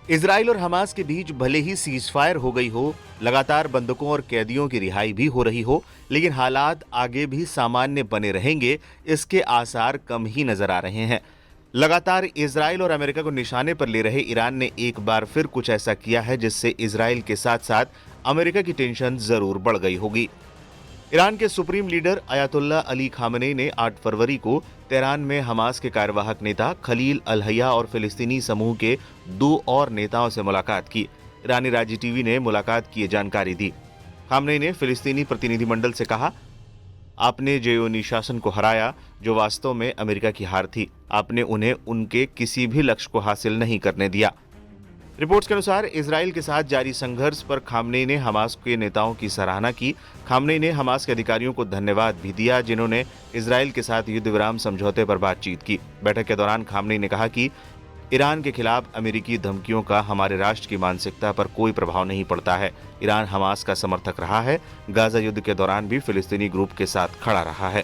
Israel और Hamas के बीच भले ही सीज फायर हो गई हो, लगातार बंधकों और कैदियों की रिहाई भी हो रही हो, लेकिन हालात आगे भी सामान्य बने रहेंगे, इसके आसार कम ही नजर आ रहे हैं। लगातार इजराइल और अमेरिका को निशाने पर ले रहे ईरान ने एक बार फिर कुछ ऐसा किया है जिससे इजराइल के साथ साथ अमेरिका की टेंशन जरूर बढ़ गई होगी। ईरान के supreme leader Ayatollah Ali Khamenei ने 8 फरवरी को तेहरान में हमास के कार्यवाहक नेता खलील अल हया और फिलिस्तीनी समूह के 2 और नेताओं से मुलाकात की। ईरानी राज्य टीवी ने मुलाकात की जानकारी दी। खामनेई ने फिलिस्तीनी प्रतिनिधिमंडल से कहा, आपने जेयोनी शासन को हराया, जो वास्तव में अमेरिका की हार थी। आपने उन्हें उनके किसी भी लक्ष्य को हासिल नहीं करने दिया। रिपोर्ट्स के अनुसार इजराइल के साथ जारी संघर्ष पर खामनेई ने हमास के नेताओं की सराहना की। खामनेई ने हमास के अधिकारियों को धन्यवाद भी दिया जिन्होंने इजराइल के साथ युद्ध विराम समझौते पर बातचीत की। बैठक के दौरान खामनेई ने कहा कि ईरान के खिलाफ अमेरिकी धमकियों का हमारे राष्ट्र की मानसिकता पर कोई प्रभाव नहीं पड़ता है। ईरान हमास का समर्थक रहा है, गाजा युद्ध के दौरान भी फिलिस्तीनी ग्रुप के साथ खड़ा रहा है।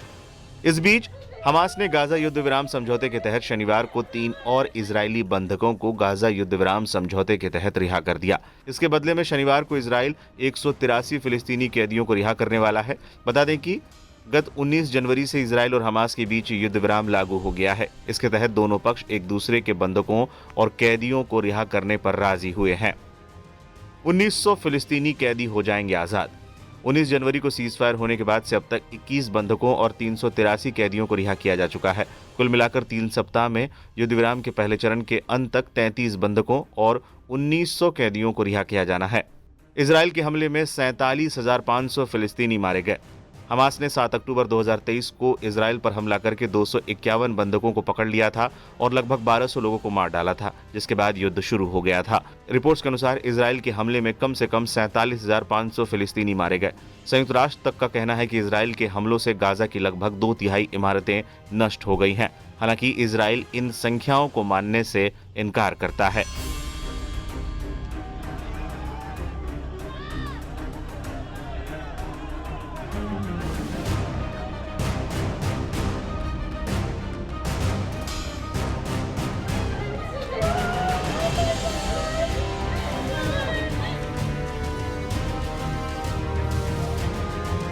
इस बीच हमास ने गाजा युद्ध विराम समझौते के तहत शनिवार को 3 और इजरायली बंधकों को गाजा युद्ध विराम समझौते के तहत रिहा कर दिया। इसके बदले में शनिवार को इजराइल 183 फिलिस्तीनी कैदियों को रिहा करने वाला है। बता दें कि गत 19 जनवरी से इजराइल और हमास के बीच युद्ध विराम लागू हो गया है। इसके तहत दोनों पक्ष एक दूसरे के बंधकों और कैदियों को रिहा करने पर राजी हुए हैं। 1900 फिलिस्तीनी कैदी हो जाएंगे आजाद। 19 जनवरी को सीज फायर होने के बाद से अब तक 21 बंधकों और 383 कैदियों को रिहा किया जा चुका है। कुल मिलाकर 3 सप्ताह में युद्ध विराम के पहले चरण के अंत तक 33 बंधकों और 1900 कैदियों को रिहा किया जाना है। इजराइल के हमले में 47,500 फिलिस्तीनी मारे गए। हमास ने 7 अक्टूबर 2023 को इजराइल पर हमला करके 251 बंधकों को पकड़ लिया था और लगभग 1200 लोगों को मार डाला था, जिसके बाद युद्ध शुरू हो गया था। रिपोर्ट्स के अनुसार इजराइल के हमले में कम से कम 47,500 फिलिस्तीनी मारे गए। संयुक्त राष्ट्र तक का कहना है कि इजराइल के हमलों से गाजा की लगभग 2/3 इमारतें नष्ट हो गई हैं। हालांकि इजराइल इन संख्याओं को मानने से इनकार करता है।